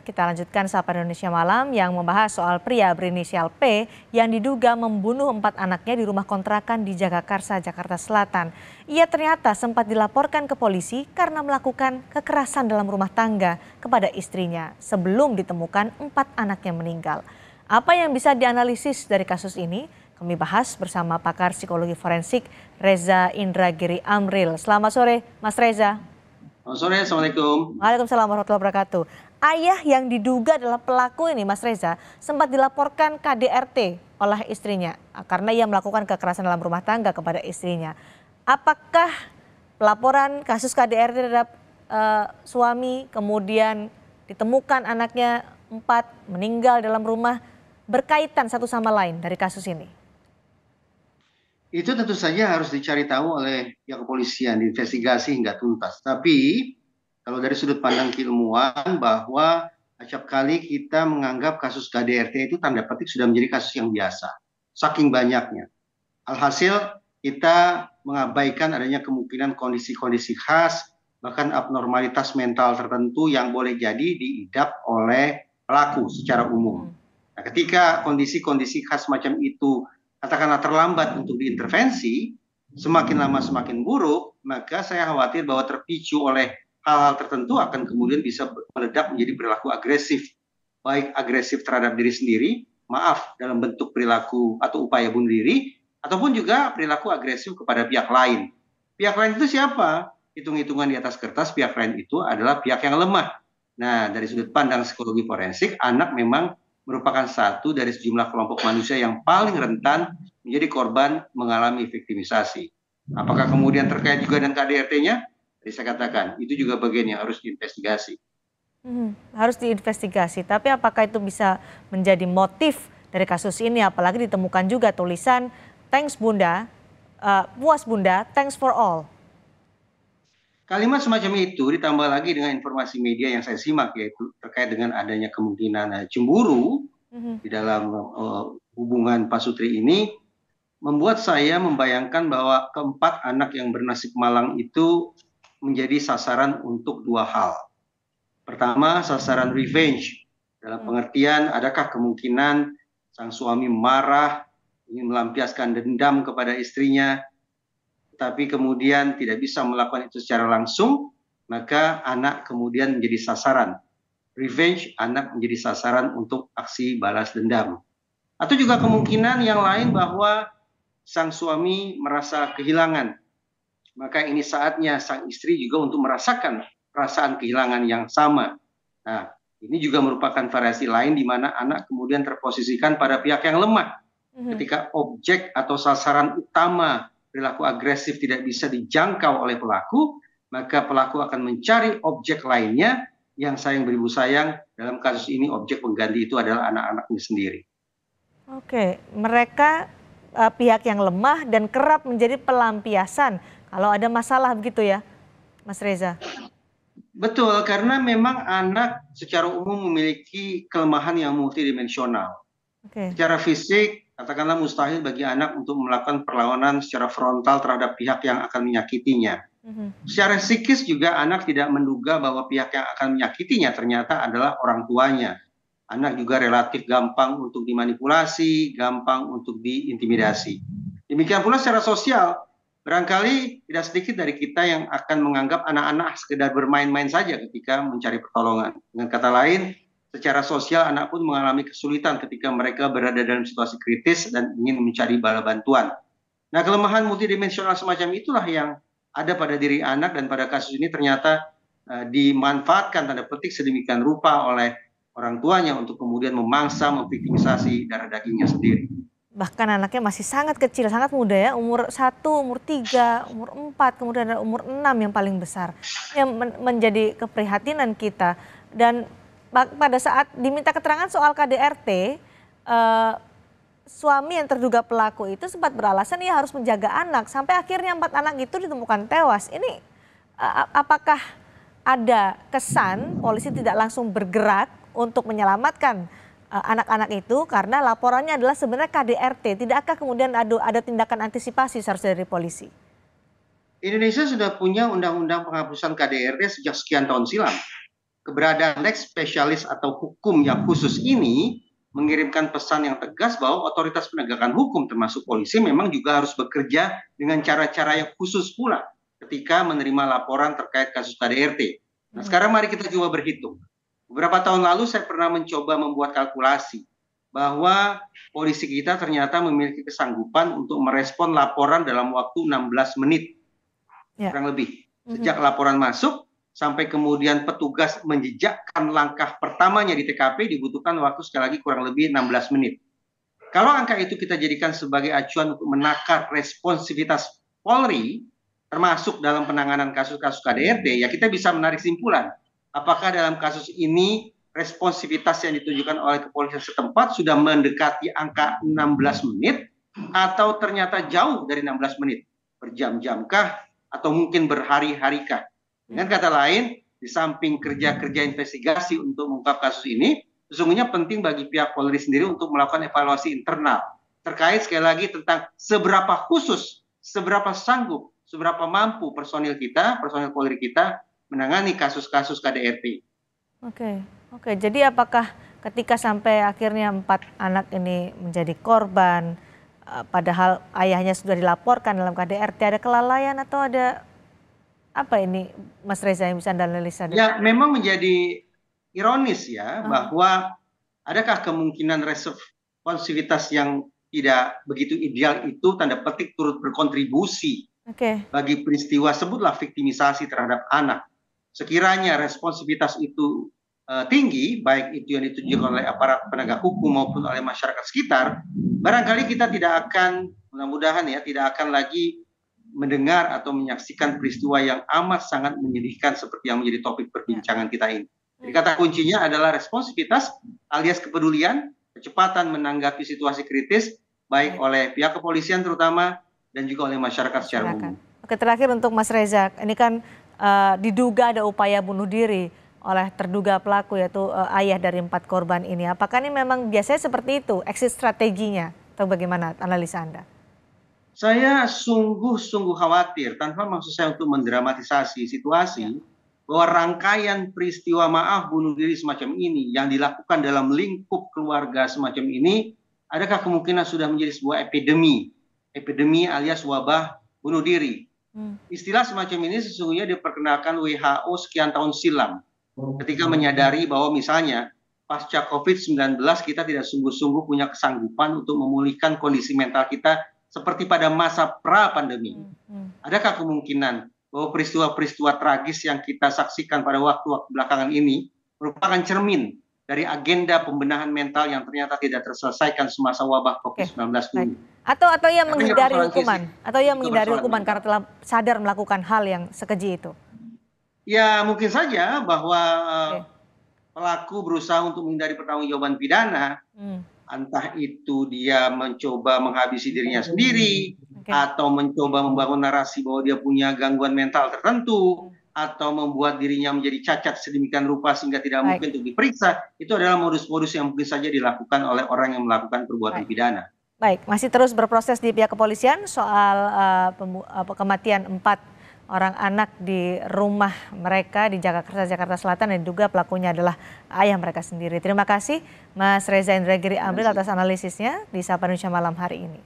Kita lanjutkan Sapa Indonesia Malam yang membahas soal pria berinisial P yang diduga membunuh 4 anaknya di rumah kontrakan di Jagakarsa, Jakarta Selatan. Ia ternyata sempat dilaporkan ke polisi karena melakukan kekerasan dalam rumah tangga kepada istrinya sebelum ditemukan 4 anaknya meninggal. Apa yang bisa dianalisis dari kasus ini? Kami bahas bersama pakar psikologi forensik Reza Indragiri Amril. Selamat sore, Mas Reza. Selamat sore, Assalamualaikum. Waalaikumsalam warahmatullahi wabarakatuh. Ayah yang diduga adalah pelaku ini, Mas Reza, sempat dilaporkan KDRT oleh istrinya karena ia melakukan kekerasan dalam rumah tangga kepada istrinya. Apakah pelaporan kasus KDRT terhadap suami kemudian ditemukan anaknya 4 meninggal dalam rumah berkaitan satu sama lain dari kasus ini? Itu tentu saja harus dicari tahu oleh pihak kepolisian, diinvestigasi hingga tuntas. Tapi kalau dari sudut pandang keilmuan bahwa acap kali kita menganggap kasus KDRT itu tanda petik sudah menjadi kasus yang biasa. Saking banyaknya. Alhasil kita mengabaikan adanya kemungkinan kondisi-kondisi khas, bahkan abnormalitas mental tertentu yang boleh jadi diidap oleh pelaku secara umum. Nah, ketika kondisi-kondisi khas macam itu katakanlah terlambat untuk diintervensi, semakin lama semakin buruk, maka saya khawatir bahwa terpicu oleh hal-hal tertentu akan kemudian bisa meledak menjadi perilaku agresif. Baik agresif terhadap diri sendiri, maaf dalam bentuk perilaku atau upaya bunuh diri, ataupun juga perilaku agresif kepada pihak lain. Pihak lain itu siapa? Hitung-hitungan di atas kertas, pihak lain itu adalah pihak yang lemah. Nah, dari sudut pandang psikologi forensik, anak memang merupakan satu dari sejumlah kelompok manusia yang paling rentan menjadi korban mengalami viktimisasi. Apakah kemudian terkait juga dengan KDRT-nya? Tadi saya katakan, itu juga bagian yang harus diinvestigasi. Harus diinvestigasi, tapi apakah itu bisa menjadi motif dari kasus ini? Apalagi ditemukan juga tulisan, thanks Bunda, puas Bunda, thanks for all. Kalimat semacam itu ditambah lagi dengan informasi media yang saya simak, yaitu terkait dengan adanya kemungkinan cemburu di dalam hubungan Pak Sutri ini, membuat saya membayangkan bahwa keempat anak yang bernasib malang itu menjadi sasaran untuk 2 hal. Pertama, sasaran revenge. Dalam pengertian, adakah kemungkinan sang suami marah, ingin melampiaskan dendam kepada istrinya, tapi kemudian tidak bisa melakukan itu secara langsung, maka anak kemudian menjadi sasaran. Revenge, anak menjadi sasaran untuk aksi balas dendam. Atau juga kemungkinan yang lain bahwa sang suami merasa kehilangan. Maka ini saatnya sang istri juga untuk merasakan perasaan kehilangan yang sama. Nah, ini juga merupakan variasi lain di mana anak kemudian terposisikan pada pihak yang lemah. Ketika objek atau sasaran utama perilaku agresif tidak bisa dijangkau oleh pelaku, maka pelaku akan mencari objek lainnya yang sayang beribu sayang. Dalam kasus ini objek pengganti itu adalah anak-anaknya sendiri. Oke, mereka pihak yang lemah dan kerap menjadi pelampiasan kalau ada masalah begitu ya, Mas Reza? Betul, karena memang anak secara umum memiliki kelemahan yang multidimensional. Secara fisik, katakanlah mustahil bagi anak untuk melakukan perlawanan secara frontal terhadap pihak yang akan menyakitinya. Secara psikis juga anak tidak menduga bahwa pihak yang akan menyakitinya ternyata adalah orang tuanya. Anak juga relatif gampang untuk dimanipulasi, gampang untuk diintimidasi. Demikian pula secara sosial, barangkali tidak sedikit dari kita yang akan menganggap anak-anak sekedar bermain-main saja ketika mencari pertolongan. Dengan kata lain, secara sosial anak pun mengalami kesulitan ketika mereka berada dalam situasi kritis dan ingin mencari bala bantuan. Nah, kelemahan multidimensional semacam itulah yang ada pada diri anak dan pada kasus ini ternyata dimanfaatkan tanda petik sedemikian rupa oleh orang tuanya untuk kemudian memangsa, memviktimisasi darah dagingnya sendiri. Bahkan anaknya masih sangat kecil, sangat muda ya, umur 1, umur 3, umur 4, kemudian ada umur 6 yang paling besar. Yang menjadi keprihatinan kita. Dan pada saat diminta keterangan soal KDRT, suami yang terduga pelaku itu sempat beralasan ia harus menjaga anak. Sampai akhirnya 4 anak itu ditemukan tewas. Ini apakah ada kesan polisi tidak langsung bergerak untuk menyelamatkan anak-anak itu karena laporannya adalah sebenarnya KDRT. Tidakkah kemudian ada tindakan antisipasi seharusnya dari polisi? Indonesia sudah punya undang-undang penghapusan KDRT sejak sekian tahun silam. keberadaan lex spesialis atau hukum yang khusus ini mengirimkan pesan yang tegas bahwa otoritas penegakan hukum termasuk polisi memang juga harus bekerja dengan cara-cara yang khusus pula ketika menerima laporan terkait kasus KDRT. Nah, sekarang mari kita coba berhitung. Beberapa tahun lalu saya pernah mencoba membuat kalkulasi bahwa polisi kita ternyata memiliki kesanggupan untuk merespon laporan dalam waktu 16 menit, kurang lebih. Sejak laporan masuk sampai kemudian petugas menjejakkan langkah pertamanya di TKP dibutuhkan waktu sekali lagi kurang lebih 16 menit. Kalau angka itu kita jadikan sebagai acuan untuk menakar responsivitas Polri, termasuk dalam penanganan kasus-kasus KDRT, ya kita bisa menarik simpulan. Apakah dalam kasus ini responsivitas yang ditunjukkan oleh kepolisian setempat sudah mendekati angka 16 menit atau ternyata jauh dari 16 menit? Berjam-jamkah atau mungkin berhari-harikah? Dengan kata lain, di samping kerja-kerja investigasi untuk mengungkap kasus ini, sesungguhnya penting bagi pihak Polri sendiri untuk melakukan evaluasi internal terkait sekali lagi tentang seberapa khusus, seberapa sanggup, seberapa mampu personil kita, personil Polri kita menangani kasus-kasus KDRT. Oke. Jadi apakah ketika sampai akhirnya 4 anak ini menjadi korban, padahal ayahnya sudah dilaporkan dalam KDRT, ada kelalaian atau ada apa ini, Mas Reza, yang bisa Anda analisa? Ya, memang menjadi ironis ya, bahwa adakah kemungkinan responsivitas yang tidak begitu ideal itu tanda petik turut berkontribusi bagi peristiwa sebutlah viktimisasi terhadap anak. Sekiranya responsivitas itu tinggi, baik itu yang ditunjukkan oleh aparat penegak hukum maupun oleh masyarakat sekitar, barangkali kita tidak akan, mudah-mudahan ya, tidak akan lagi mendengar atau menyaksikan peristiwa yang amat sangat menyedihkan seperti yang menjadi topik perbincangan kita ini. Jadi kata kuncinya adalah responsivitas alias kepedulian, kecepatan menanggapi situasi kritis, baik oleh pihak kepolisian terutama dan juga oleh masyarakat secara umum. Oke, terakhir untuk Mas Reza, ini kan diduga ada upaya bunuh diri oleh terduga pelaku, yaitu ayah dari 4 korban ini. Apakah ini memang biasanya seperti itu, exit strateginya, atau bagaimana analisa Anda? Saya sungguh-sungguh khawatir, tanpa maksud saya untuk mendramatisasi situasi, bahwa rangkaian peristiwa bunuh diri semacam ini yang dilakukan dalam lingkup keluarga semacam ini, adakah kemungkinan sudah menjadi sebuah epidemi alias wabah bunuh diri. Istilah semacam ini sesungguhnya diperkenalkan WHO sekian tahun silam, ketika menyadari bahwa misalnya pasca COVID-19 kita tidak sungguh-sungguh punya kesanggupan untuk memulihkan kondisi mental kita seperti pada masa pra-pandemi. Adakah kemungkinan bahwa peristiwa-peristiwa tragis yang kita saksikan pada waktu-waktu belakangan ini merupakan cermin dari agenda pembenahan mental yang ternyata tidak terselesaikan semasa wabah COVID-19 dulu? Atau yang menghindari hukuman, karena telah sadar melakukan hal yang sekeji itu? Ya, mungkin saja bahwa pelaku berusaha untuk menghindari pertanggungjawaban pidana. Entah itu dia mencoba menghabisi dirinya sendiri, atau mencoba membangun narasi bahwa dia punya gangguan mental tertentu, atau membuat dirinya menjadi cacat sedemikian rupa sehingga tidak mungkin untuk diperiksa. Itu adalah modus-modus yang mungkin saja dilakukan oleh orang yang melakukan perbuatan pidana. Baik, masih terus berproses di pihak kepolisian soal kematian 4 orang anak di rumah mereka di Jakarta Selatan, dan diduga pelakunya adalah ayah mereka sendiri. Terima kasih Mas Reza Indragiri Amril atas analisisnya di Sapa Indonesia Malam hari ini.